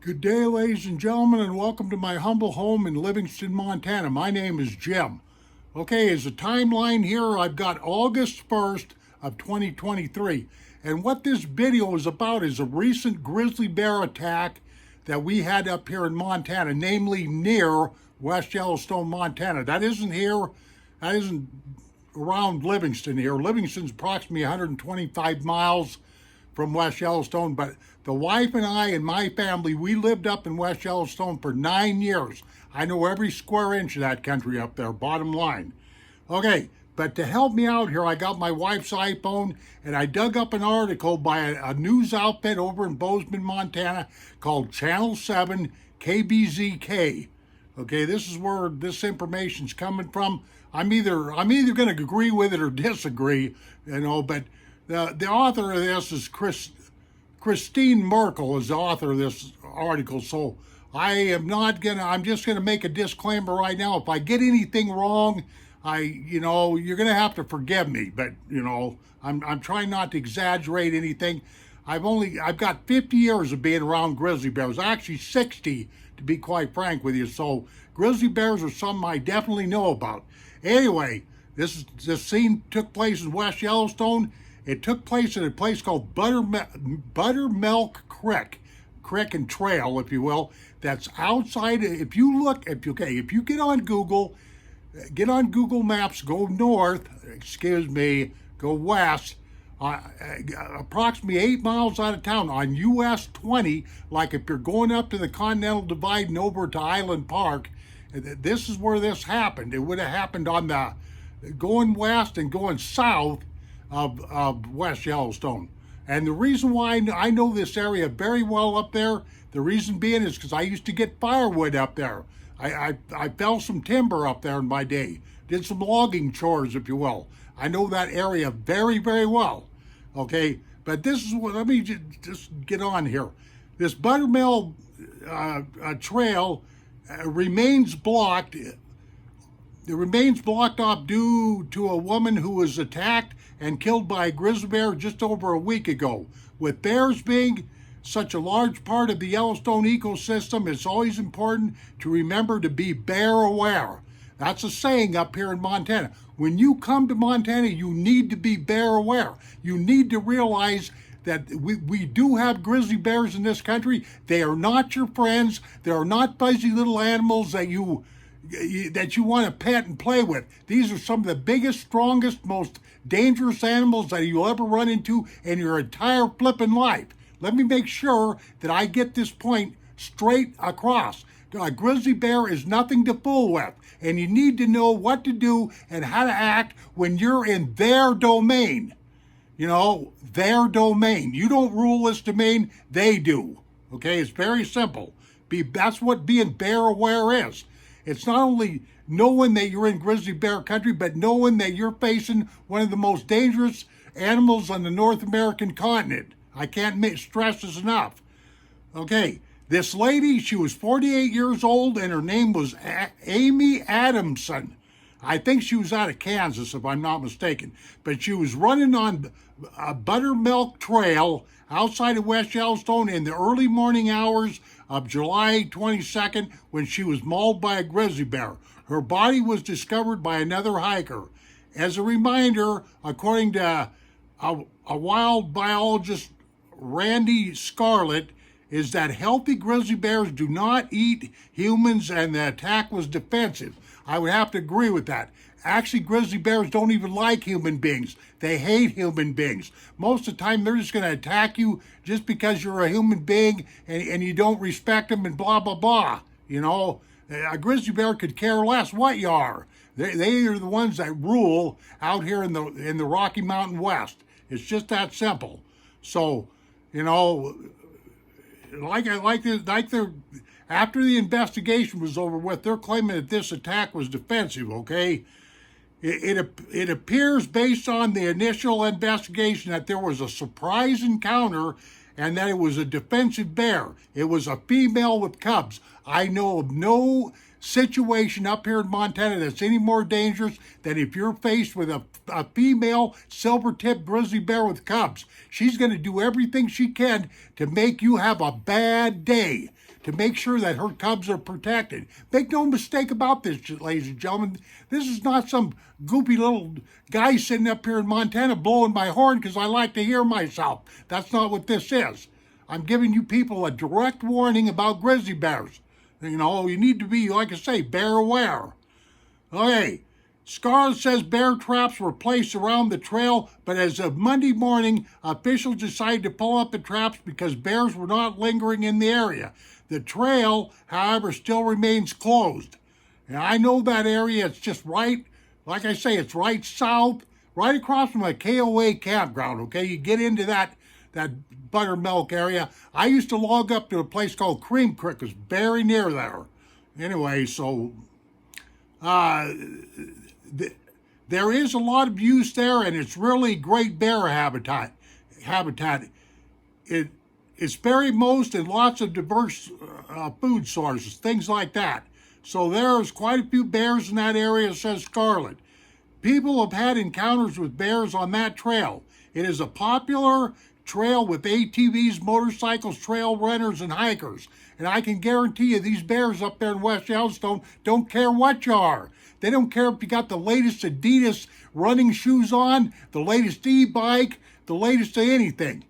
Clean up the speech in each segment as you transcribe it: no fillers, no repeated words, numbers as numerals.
Good day, ladies and gentlemen, and welcome to my humble home in Livingston, Montana. My name is Jim. Okay, as a timeline here, I've got August 1st of 2023. And what this video is about is a recent grizzly bear attack that we had up here in Montana, namely near West Yellowstone, Montana. That isn't around Livingston here. Livingston's approximately 125 miles from West Yellowstone, but the wife and I and my family, we lived up in West Yellowstone for 9 years. I know every square inch of that country up there, bottom line. Okay, but to help me out here, I got my wife's iPhone and I dug up an article by a news outfit over in Bozeman, Montana called Channel 7 KBZK. Okay, this is where this information's coming from. I'm either going to agree with it or disagree, but the author of this is Christine Merkel is the author of this article, so I'm just gonna make a disclaimer right now. If I get anything wrong, you're gonna have to forgive me, but I'm trying not to exaggerate anything. I've got 50 years of being around grizzly bears, actually 60 to be quite frank with you, so grizzly bears are something I definitely know about. Anyway, this scene took place in West Yellowstone. It took place at a place called Buttermilk Creek and Trail, if you will. That's outside. If you get on Google Maps, go north. Go west. Approximately 8 miles out of town on US 20. Like if you're going up to the Continental Divide and over to Island Park, this is where this happened. It would have happened on the going west and going south of West Yellowstone. And the reason why I know this area very well up there, the reason being is because I used to get firewood up there. I fell some timber up there in my day, did some logging chores, if you will. I know that area very, very well. Okay, but this is what, let me just get on here. This Buttermilk Trail remains blocked. It remains blocked off due to a woman who was attacked and killed by a grizzly bear just over a week ago. With bears being such a large part of the Yellowstone ecosystem, it's always important to remember to be bear aware. That's a saying up here in Montana. When you come to Montana, you need to be bear aware. You need to realize that we do have grizzly bears in this country. They are not your friends. They are not fuzzy little animals that you want to pet and play with. These are some of the biggest, strongest, most dangerous animals that you'll ever run into in your entire flippin' life. Let me make sure that I get this point straight across. A grizzly bear is nothing to fool with, and you need to know what to do and how to act when you're in their domain. Their domain. You don't rule this domain, they do. Okay, it's very simple. That's what being bear aware is. It's not only knowing that you're in grizzly bear country, but knowing that you're facing one of the most dangerous animals on the North American continent. I can't stress this enough. Okay, this lady, she was 48 years old, and her name was Amy Adamson. I think she was out of Kansas, if I'm not mistaken. But she was running on a Buttermilk Trail outside of West Yellowstone in the early morning hours of July 22nd when she was mauled by a grizzly bear. Her body was discovered by another hiker. As a reminder, according to a wild biologist, Randy Scarlett, is that healthy grizzly bears do not eat humans and the attack was defensive. I would have to agree with that. Actually, grizzly bears don't even like human beings. They hate human beings. Most of the time, they're just going to attack you just because you're a human being and you don't respect them and blah, blah, blah. A grizzly bear could care less what you are. They are the ones that rule out here in the Rocky Mountain West. It's just that simple. So, after the investigation was over with, they're claiming that this attack was defensive, okay? It appears based on the initial investigation that there was a surprise encounter and that it was a defensive bear. It was a female with cubs. I know of no situation up here in Montana that's any more dangerous than if you're faced with a female silver-tipped grizzly bear with cubs. She's going to do everything she can to make you have a bad day. to make sure that her cubs are protected. Make no mistake about this, ladies and gentlemen. This is not some goopy little guy sitting up here in Montana blowing my horn because I like to hear myself. That's not what this is. I'm giving you people a direct warning about grizzly bears. You know, you need to be, like I say, bear aware. Okay. Scarlett says bear traps were placed around the trail, but as of Monday morning, officials decided to pull up the traps because bears were not lingering in the area. The trail, however, still remains closed. And I know that area. It's just right, like I say, it's right south, right across from a KOA campground, okay? You get into that buttermilk area. I used to log up to a place called Cream Creek. It's very near there. Anyway, so... there is a lot of use there, and it's really great bear habitat. It's buried most in lots of diverse food sources, things like that. So there's quite a few bears in that area, says Scarlett. People have had encounters with bears on that trail. It is a popular trail with ATVs, motorcycles, trail runners, and hikers. And I can guarantee you these bears up there in West Yellowstone don't care what you are. They don't care if you got the latest Adidas running shoes on, the latest e-bike, the latest of anything.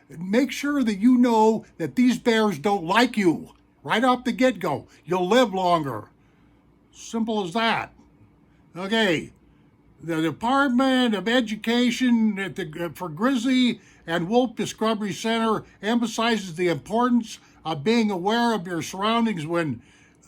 Make sure that you know that these bears don't like you right off the get-go. You'll live longer. Simple as that. Okay. The Department of Education for Grizzly and Wolf Discovery Center emphasizes the importance of being aware of your surroundings when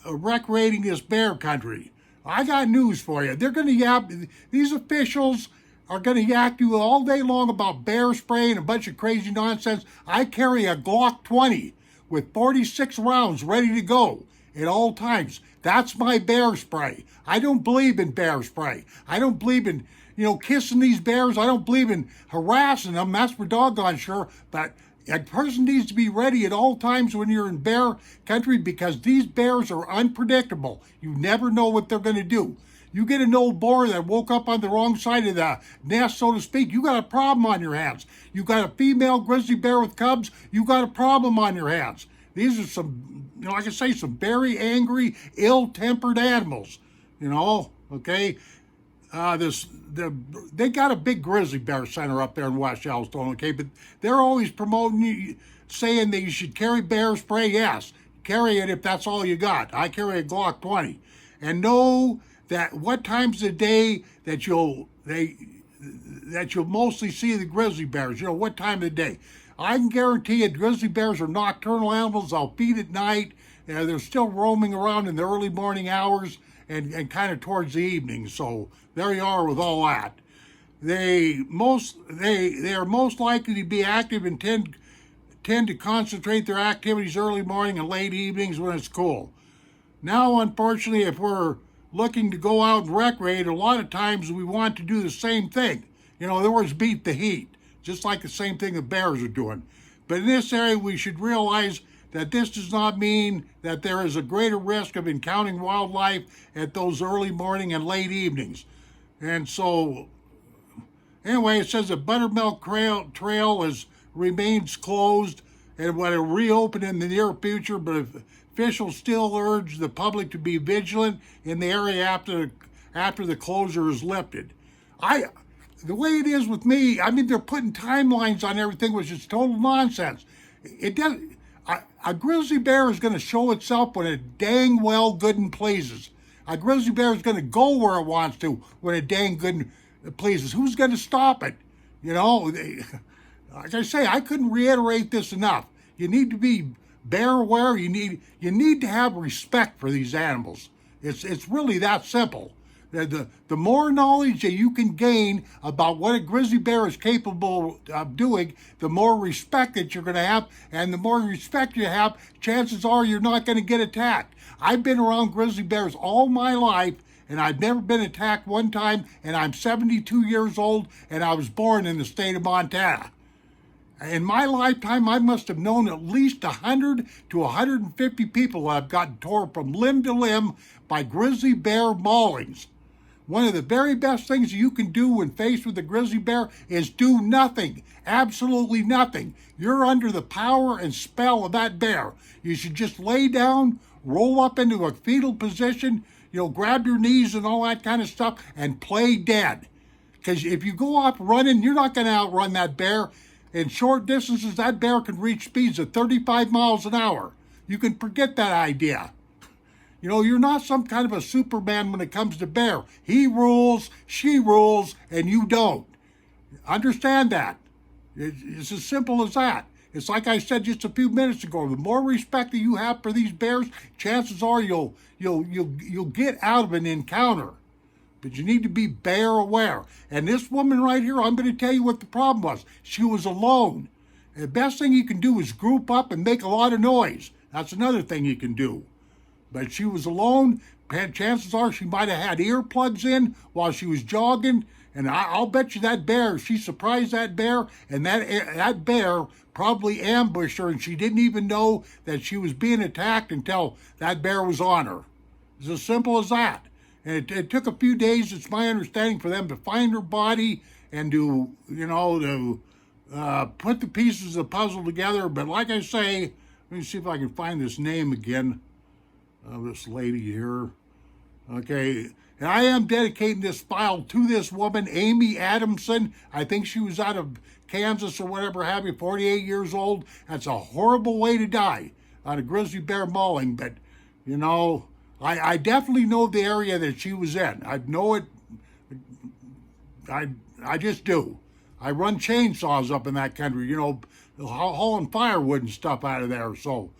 recreating this bear country. I got news for you. They're going to yap. These officials are going to yak you all day long about bear spray and a bunch of crazy nonsense. I carry a Glock 20 with 46 rounds ready to go at all times. That's my bear spray. I don't believe in bear spray. I don't believe in, kissing these bears. I don't believe in harassing them. That's for doggone sure. But a person needs to be ready at all times when you're in bear country because these bears are unpredictable. You never know what they're going to do. You get an old boar that woke up on the wrong side of the nest, so to speak, you got a problem on your hands. You got a female grizzly bear with cubs, you got a problem on your hands. These are some, like I say, some very angry, ill-tempered animals, okay? They got a big grizzly bear center up there in West Yellowstone, okay? But they're always promoting, saying that you should carry bear spray. Yes, carry it if that's all you got. I carry a Glock 20. And know that what times of the day that you'll mostly see the grizzly bears, what time of the day. I can guarantee you grizzly bears are nocturnal animals. They'll feed at night. They're still roaming around in the early morning hours and kind of towards the evening. So there you are with all that. They are most likely to be active and tend to concentrate their activities early morning and late evenings when it's cool. Now, unfortunately, if we're looking to go out and recreate, a lot of times we want to do the same thing. In other words, beat the heat, just like the same thing the bears are doing. But in this area, we should realize that this does not mean that there is a greater risk of encountering wildlife at those early morning and late evenings. And so, anyway, it says that Buttermilk Trail remains closed and will reopen in the near future, but officials still urge the public to be vigilant in the area after the closure is lifted. The way it is with me, they're putting timelines on everything, which is total nonsense. A grizzly bear is going to show itself when it dang well good and pleases. A grizzly bear is going to go where it wants to when it dang good and pleases. Who's going to stop it? Like I say, I couldn't reiterate this enough. You need to be bear aware. You need to have respect for these animals. It's really that simple. The more knowledge that you can gain about what a grizzly bear is capable of doing, the more respect that you're going to have, and the more respect you have, chances are you're not going to get attacked. I've been around grizzly bears all my life, and I've never been attacked one time, and I'm 72 years old, and I was born in the state of Montana. In my lifetime, I must have known at least 100 to 150 people that have gotten torn from limb to limb by grizzly bear maulings. One of the very best things you can do when faced with a grizzly bear is do nothing. Absolutely nothing. You're under the power and spell of that bear. You should just lay down, roll up into a fetal position, grab your knees and all that kind of stuff, and play dead. Because if you go off running, you're not going to outrun that bear. In short distances, that bear can reach speeds of 35 miles an hour. You can forget that idea. You're not some kind of a Superman when it comes to bear. He rules, she rules, and you don't. Understand that. It's as simple as that. It's like I said just a few minutes ago. The more respect that you have for these bears, chances are you'll get out of an encounter. But you need to be bear aware. And this woman right here, I'm going to tell you what the problem was. She was alone. And the best thing you can do is group up and make a lot of noise. That's another thing you can do. But she was alone. Chances are she might have had earplugs in while she was jogging. And I'll bet you that bear, she surprised that bear, and that bear probably ambushed her, and she didn't even know that she was being attacked until that bear was on her. It's as simple as that. And it took a few days, it's my understanding, for them to find her body and to put the pieces of the puzzle together. But like I say, let me see if I can find this name again. This lady here. Okay, and I am dedicating this file to this woman, Amy Adamson. I think she was out of Kansas or whatever have you, 48 years old. That's a horrible way to die on a grizzly bear mauling, but, I definitely know the area that she was in. I know it. I just do. I run chainsaws up in that country, hauling firewood and stuff out of there, so...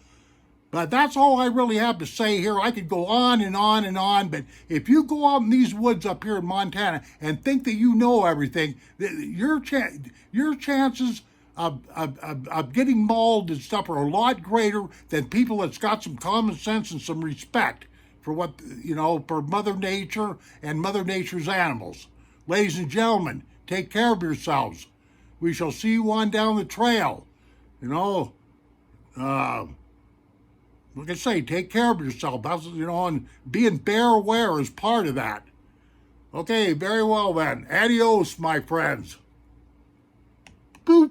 But that's all I really have to say here. I could go on and on and on, but if you go out in these woods up here in Montana and think that you know everything, your chances of getting mauled and stuff are a lot greater than people that's got some common sense and some respect for for Mother Nature and Mother Nature's animals. Ladies and gentlemen, take care of yourselves. We shall see you on down the trail. Like I say, take care of yourself. That's, and being bear aware is part of that. Okay, very well then. Adios, my friends. Boop.